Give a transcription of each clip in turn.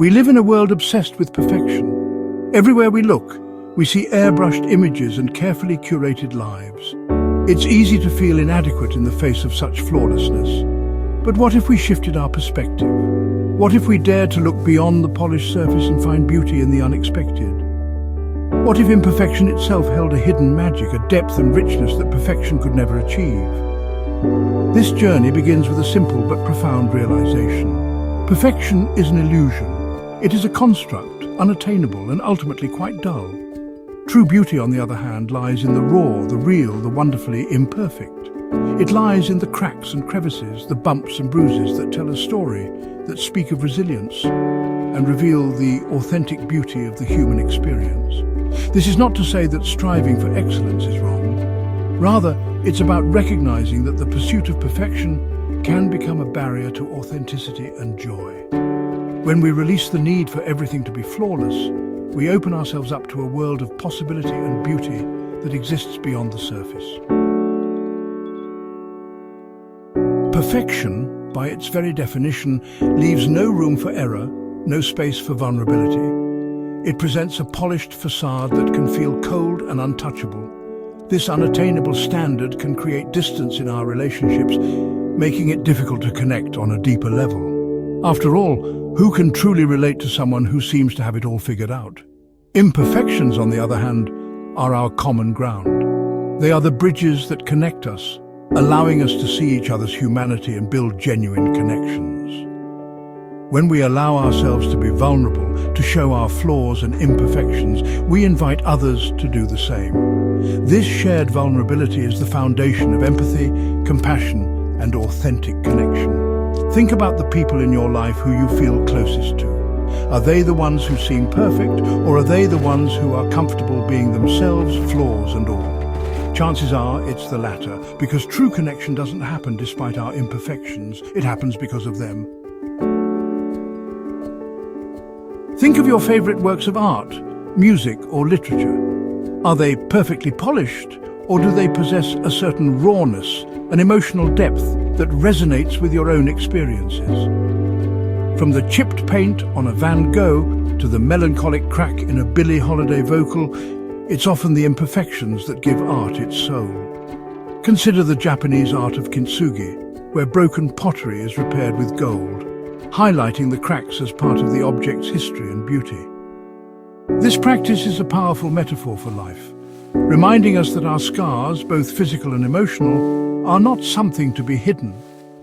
We live in a world obsessed with perfection. Everywhere we look, we see airbrushed images and carefully curated lives. It's easy to feel inadequate in the face of such flawlessness. But what if we shifted our perspective? What if we dared to look beyond the polished surface and find beauty in the unexpected? What if imperfection itself held a hidden magic, a depth and richness that perfection could never achieve? This journey begins with a simple but profound realization. Perfection is an illusion. It is a construct, unattainable and ultimately quite dull. True beauty, on the other hand, lies in the raw, the real, the wonderfully imperfect. It lies in the cracks and crevices, the bumps and bruises that tell a story, that speak of resilience and reveal the authentic beauty of the human experience. This is not to say that striving for excellence is wrong. Rather, it's about recognizing that the pursuit of perfection can become a barrier to authenticity and joy. When we release the need for everything to be flawless, we open ourselves up to a world of possibility and beauty that exists beyond the surface. Perfection, by its very definition, leaves no room for error, no space for vulnerability. It presents a polished facade that can feel cold and untouchable. This unattainable standard can create distance in our relationships, making it difficult to connect on a deeper level. After all, who can truly relate to someone who seems to have it all figured out? Imperfections, on the other hand, are our common ground. They are the bridges that connect us, allowing us to see each other's humanity and build genuine connections. When we allow ourselves to be vulnerable, to show our flaws and imperfections, we invite others to do the same. This shared vulnerability is the foundation of empathy, compassion, and authentic connection. Think about the people in your life who you feel closest to. Are they the ones who seem perfect, or are they the ones who are comfortable being themselves, flaws and all? Chances are it's the latter, because true connection doesn't happen despite our imperfections. It happens because of them. Think of your favorite works of art, music or literature. Are they perfectly polished, or do they possess a certain rawness, an emotional depth that resonates with your own experiences? From the chipped paint on a Van Gogh to the melancholic crack in a Billie Holiday vocal, it's often the imperfections that give art its soul. Consider the Japanese art of kintsugi, where broken pottery is repaired with gold, highlighting the cracks as part of the object's history and beauty. This practice is a powerful metaphor for life, reminding us that our scars, both physical and emotional, are not something to be hidden,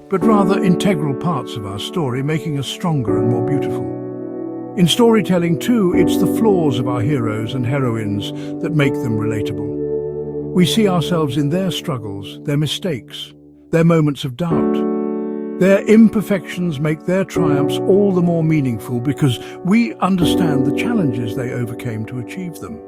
but rather integral parts of our story, making us stronger and more beautiful. In storytelling too, it's the flaws of our heroes and heroines that make them relatable. We see ourselves in their struggles, their mistakes, their moments of doubt. Their imperfections make their triumphs all the more meaningful because we understand the challenges they overcame to achieve them.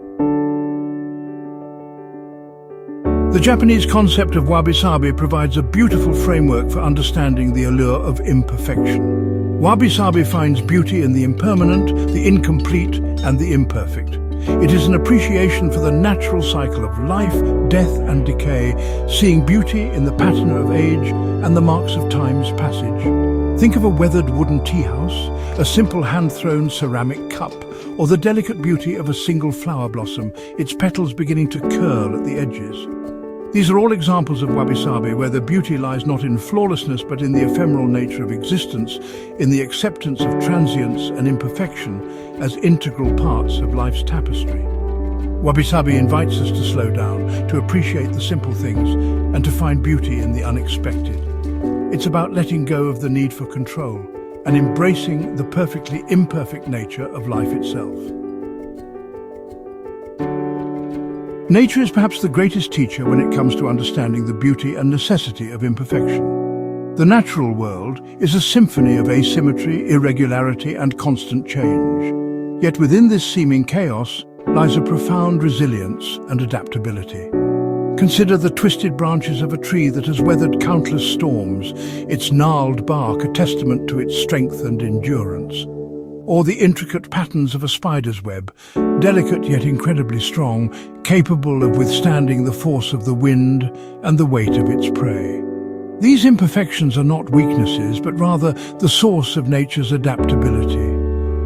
The Japanese concept of wabi-sabi provides a beautiful framework for understanding the allure of imperfection. Wabi-sabi finds beauty in the impermanent, the incomplete, and the imperfect. It is an appreciation for the natural cycle of life, death, and decay, seeing beauty in the pattern of age and the marks of time's passage. Think of a weathered wooden tea house, a simple hand-thrown ceramic cup, or the delicate beauty of a single flower blossom, its petals beginning to curl at the edges. These are all examples of wabi-sabi, where the beauty lies not in flawlessness but in the ephemeral nature of existence, in the acceptance of transience and imperfection as integral parts of life's tapestry. Wabi-sabi invites us to slow down, to appreciate the simple things, and to find beauty in the unexpected. It's about letting go of the need for control and embracing the perfectly imperfect nature of life itself. Nature is perhaps the greatest teacher when it comes to understanding the beauty and necessity of imperfection. The natural world is a symphony of asymmetry, irregularity, and constant change. Yet within this seeming chaos lies a profound resilience and adaptability. Consider the twisted branches of a tree that has weathered countless storms, its gnarled bark a testament to its strength and endurance. Or the intricate patterns of a spider's web, delicate yet incredibly strong, capable of withstanding the force of the wind and the weight of its prey. These imperfections are not weaknesses, but rather the source of nature's adaptability.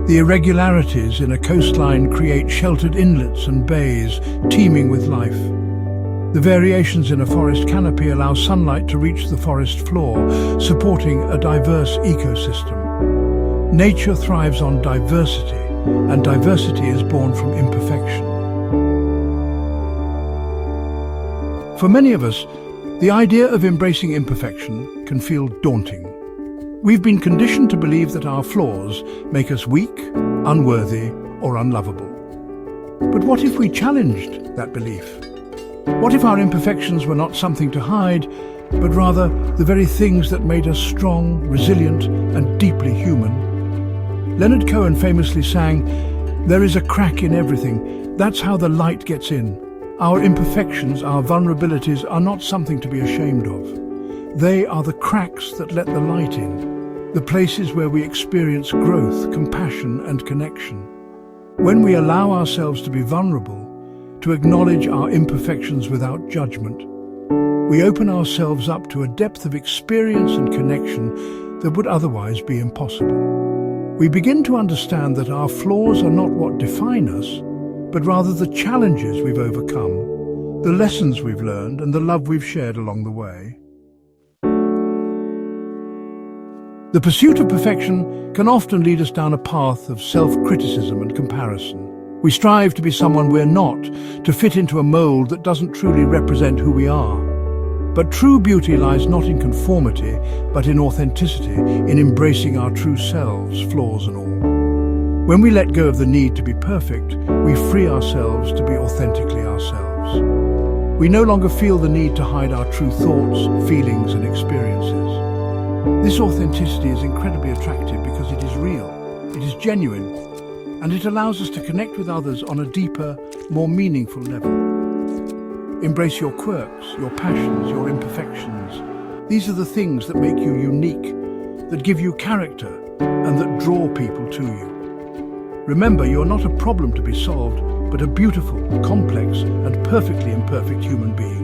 The irregularities in a coastline create sheltered inlets and bays teeming with life. The variations in a forest canopy allow sunlight to reach the forest floor, supporting a diverse ecosystem. Nature thrives on diversity, and diversity is born from imperfection. For many of us, the idea of embracing imperfection can feel daunting. We've been conditioned to believe that our flaws make us weak, unworthy, or unlovable. But what if we challenged that belief? What if our imperfections were not something to hide, but rather the very things that made us strong, resilient, and deeply human? Leonard Cohen famously sang, "There is a crack in everything. That's how the light gets in." Our imperfections, our vulnerabilities are not something to be ashamed of. They are the cracks that let the light in, the places where we experience growth, compassion, and connection. When we allow ourselves to be vulnerable, to acknowledge our imperfections without judgment, we open ourselves up to a depth of experience and connection that would otherwise be impossible. We begin to understand that our flaws are not what define us, but rather the challenges we've overcome, the lessons we've learned, and the love we've shared along the way. The pursuit of perfection can often lead us down a path of self-criticism and comparison. We strive to be someone we're not, to fit into a mold that doesn't truly represent who we are. But true beauty lies not in conformity, but in authenticity, in embracing our true selves, flaws and all. When we let go of the need to be perfect, we free ourselves to be authentically ourselves. We no longer feel the need to hide our true thoughts, feelings, and experiences. This authenticity is incredibly attractive because it is real, it is genuine, and it allows us to connect with others on a deeper, more meaningful level. Embrace your quirks, your passions, your imperfections. These are the things that make you unique, that give you character, and that draw people to you. Remember, you're not a problem to be solved, but a beautiful, complex, and perfectly imperfect human being.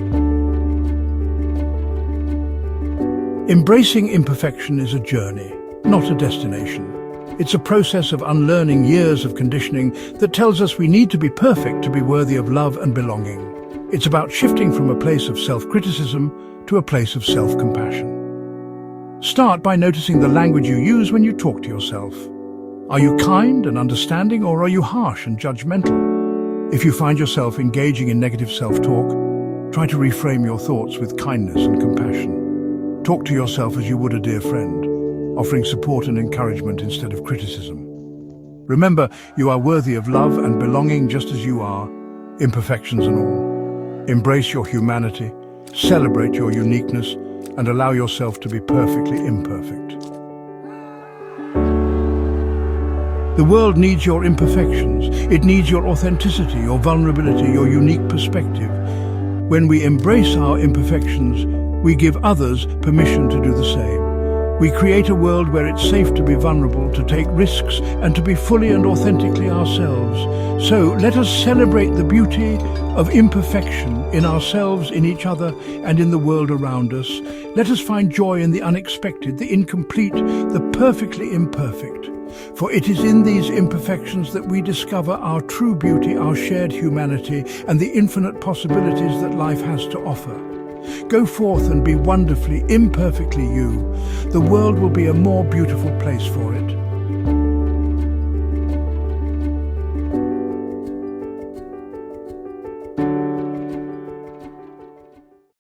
Embracing imperfection is a journey, not a destination. It's a process of unlearning years of conditioning that tells us we need to be perfect to be worthy of love and belonging. It's about shifting from a place of self-criticism to a place of self-compassion. Start by noticing the language you use when you talk to yourself. Are you kind and understanding, or are you harsh and judgmental? If you find yourself engaging in negative self-talk, try to reframe your thoughts with kindness and compassion. Talk to yourself as you would a dear friend, offering support and encouragement instead of criticism. Remember, you are worthy of love and belonging just as you are, imperfections and all. Embrace your humanity, celebrate your uniqueness, and allow yourself to be perfectly imperfect. The world needs your imperfections. It needs your authenticity, your vulnerability, your unique perspective. When we embrace our imperfections, we give others permission to do the same. We create a world where it's safe to be vulnerable, to take risks, and to be fully and authentically ourselves. So let us celebrate the beauty of imperfection in ourselves, in each other, and in the world around us. Let us find joy in the unexpected, the incomplete, the perfectly imperfect. For it is in these imperfections that we discover our true beauty, our shared humanity, and the infinite possibilities that life has to offer. Go forth and be wonderfully, imperfectly you. The world will be a more beautiful place for it.